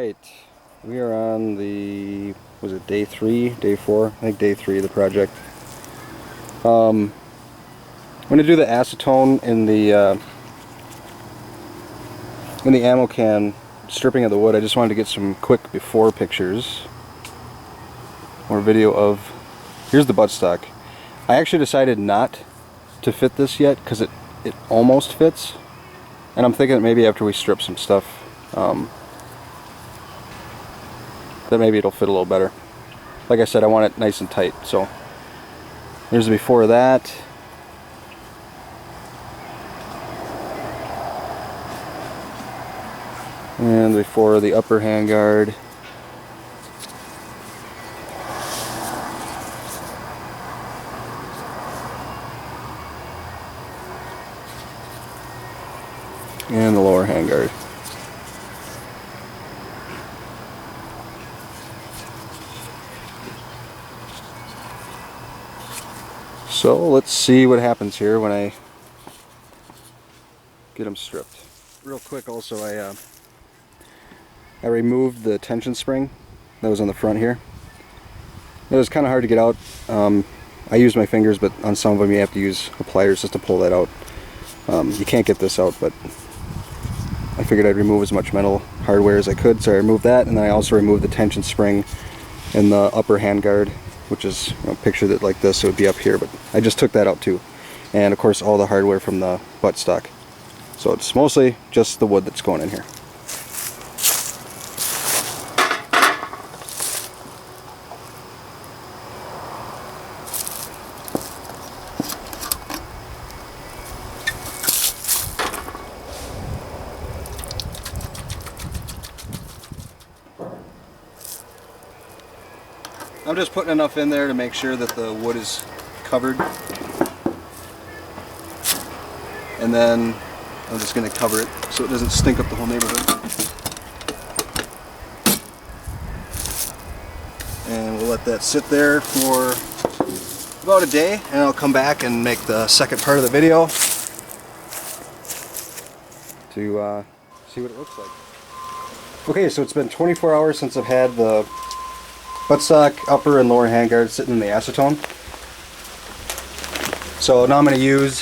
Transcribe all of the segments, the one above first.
Alright, we are on the, was it day 3, day 4? I think day 3 of the project. I'm going to do the acetone in the ammo can stripping of the wood. I just wanted to get some quick before pictures or video of, here's the buttstock. I actually decided not to fit this yet because it almost fits, and I'm thinking that maybe after we strip some stuff that maybe it'll fit a little better. Like I said, I want it nice and tight, so there's the before of that. And before the upper handguard. And the lower handguard. So let's see what happens here when I get them stripped. Real quick also, I removed the tension spring that was on the front here. It was kind of hard to get out. I used my fingers, but on some of them you have to use pliers just to pull that out. You can't get this out, but I figured I'd remove as much metal hardware as I could, so I removed that, and then I also removed the tension spring in the upper handguard, which is, picture that like this, it would be up here, but I just took that out too. And of course all the hardware from the buttstock. So it's mostly just the wood that's going in here. I'm just putting enough in there to make sure that the wood is covered. And then I'm just going to cover it so it doesn't stink up the whole neighborhood. And we'll let that sit there for about a day, and I'll come back and make the second part of the video to see what it looks like. Okay, so it's been 24 hours since I've had the buttstock, upper and lower handguard sitting in the acetone. So now I'm going to use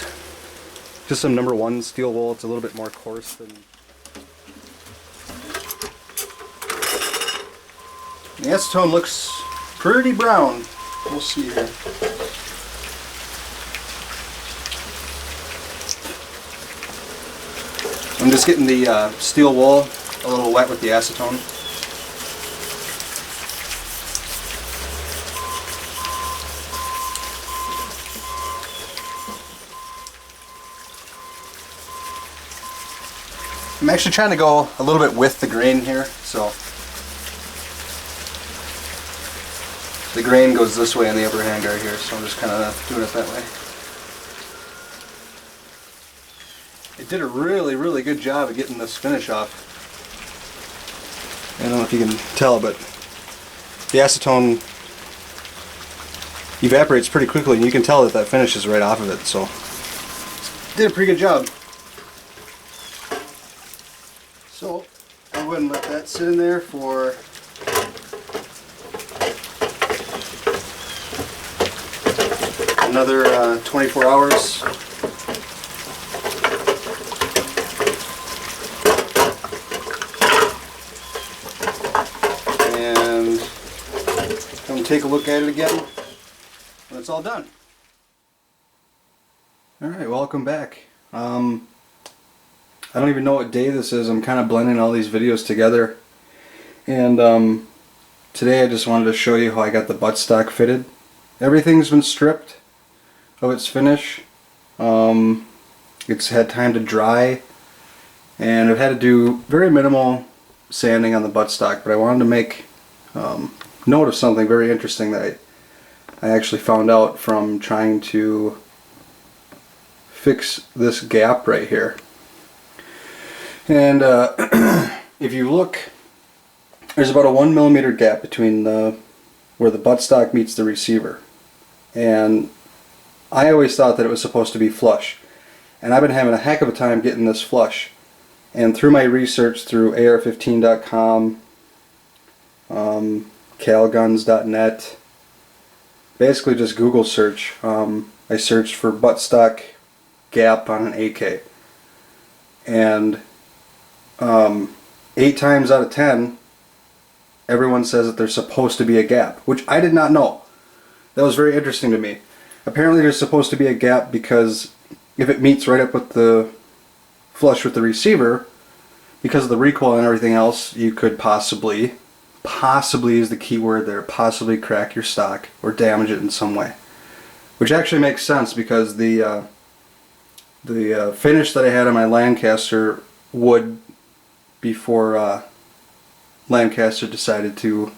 just some number 1 steel wool. It's a little bit more coarse than... The acetone looks pretty brown. We'll see here. I'm just getting the steel wool a little wet with the acetone. I'm actually trying to go a little bit with the grain here, so the grain goes this way on the upper handguard here, so I'm just kind of doing it that way. It did a really good job of getting this finish off. I don't know if you can tell, but the acetone evaporates pretty quickly, and you can tell that that finish is right off of it, so it did a pretty good job. So I'll go ahead and let that sit in there for another 24 hours. And come take a look at it again when it's all done. Alright, welcome back. I don't even know what day this is. I'm kind of blending all these videos together. And today I just wanted to show you how I got the buttstock fitted. Everything's been stripped of its finish. It's had time to dry. And I've had to do very minimal sanding on the buttstock. But I wanted to make note of something very interesting that I actually found out from trying to fix this gap right here. And if you look, there's about a 1 millimeter gap between where the buttstock meets the receiver. And I always thought that it was supposed to be flush. And I've been having a heck of a time getting this flush. And through my research through AR15.com calguns.net. Basically just Google search. I searched for buttstock gap on an AK, and 8 times out of 10 everyone says that there's supposed to be a gap, which I did not know. That was very interesting to me. Apparently there's supposed to be a gap because if it meets right up with the flush with the receiver, because of the recoil and everything else, you could possibly is the key word there, possibly crack your stock or damage it in some way. Which actually makes sense because the finish that I had on my Lancaster wood before Lancaster decided to,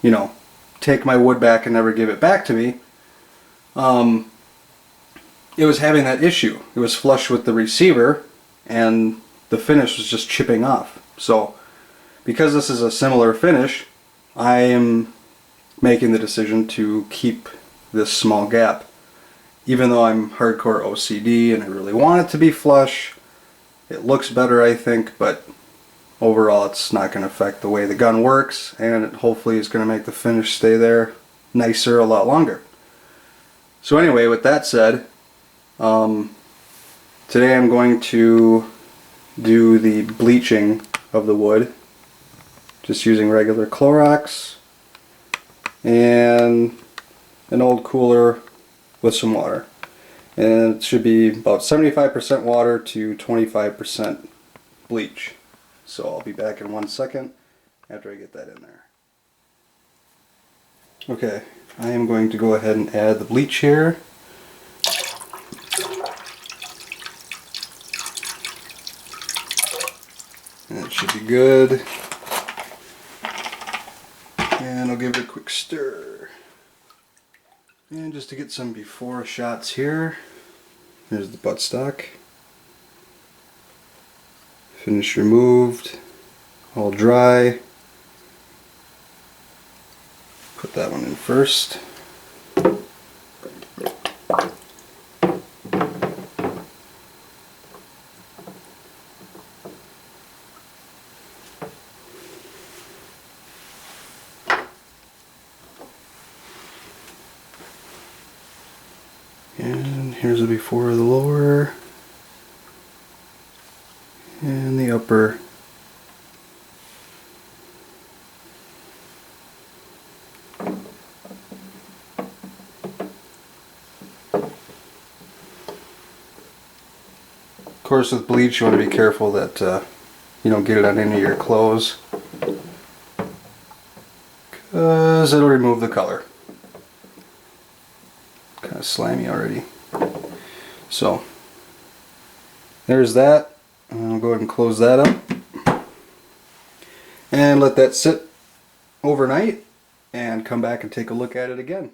you know, take my wood back and never give it back to me, it was having that issue. It was flush with the receiver and the finish was just chipping off. So because this is a similar finish, I am making the decision to keep this small gap. Even though I'm hardcore OCD and I really want it to be flush, it looks better I think, but overall it's not going to affect the way the gun works, and it hopefully is going to make the finish stay there nicer a lot longer. So anyway, with that said, today I'm going to do the bleaching of the wood, just using regular Clorox and an old cooler with some water. And it should be about 75% water to 25% bleach. So I'll be back in 1 second after I get that in there. Okay, I am going to go ahead and add the bleach here. And it should be good. And I'll give it a quick stir. And just to get some before shots here, here's the buttstock. Finish removed, all dry. Put that one in first. And here's the before of the lower and the upper. Of course, with bleach you want to be careful that you don't get it on any of your clothes, because it'll remove the color. Kind of slimy already. So there's that. I'll go ahead and close that up and let that sit overnight and come back and take a look at it again.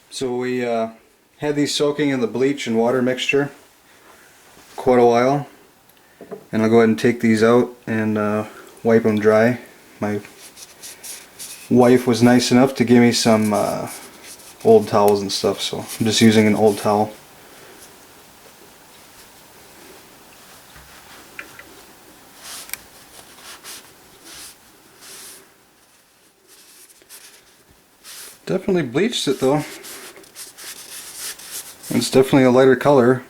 So we had these soaking in the bleach and water mixture quite a while, and I'll go ahead and take these out and wipe them dry. My wife was nice enough to give me some old towels and stuff, so I'm just using an old towel. Definitely bleached it though. It's definitely a lighter color.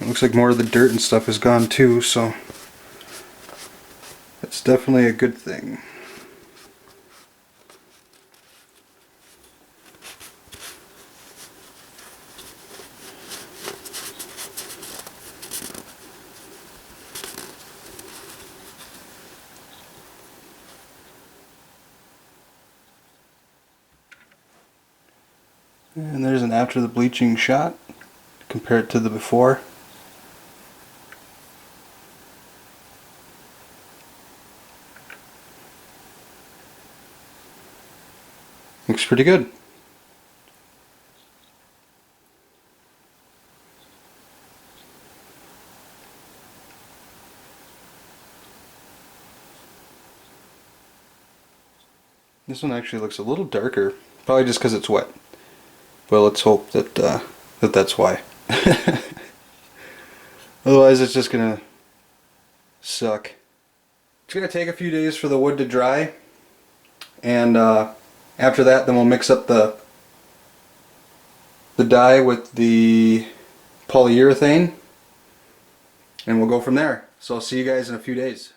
It looks like more of the dirt and stuff is gone too, so it's definitely a good thing. And there's an after the bleaching shot compared to the before. Looks pretty good. This one actually looks a little darker, probably just because it's wet. Well, let's hope that that's why. Otherwise, it's just gonna suck. It's going to take a few days for the wood to dry, and after that then we'll mix up the dye with the polyurethane and we'll go from there. So I'll see you guys in a few days.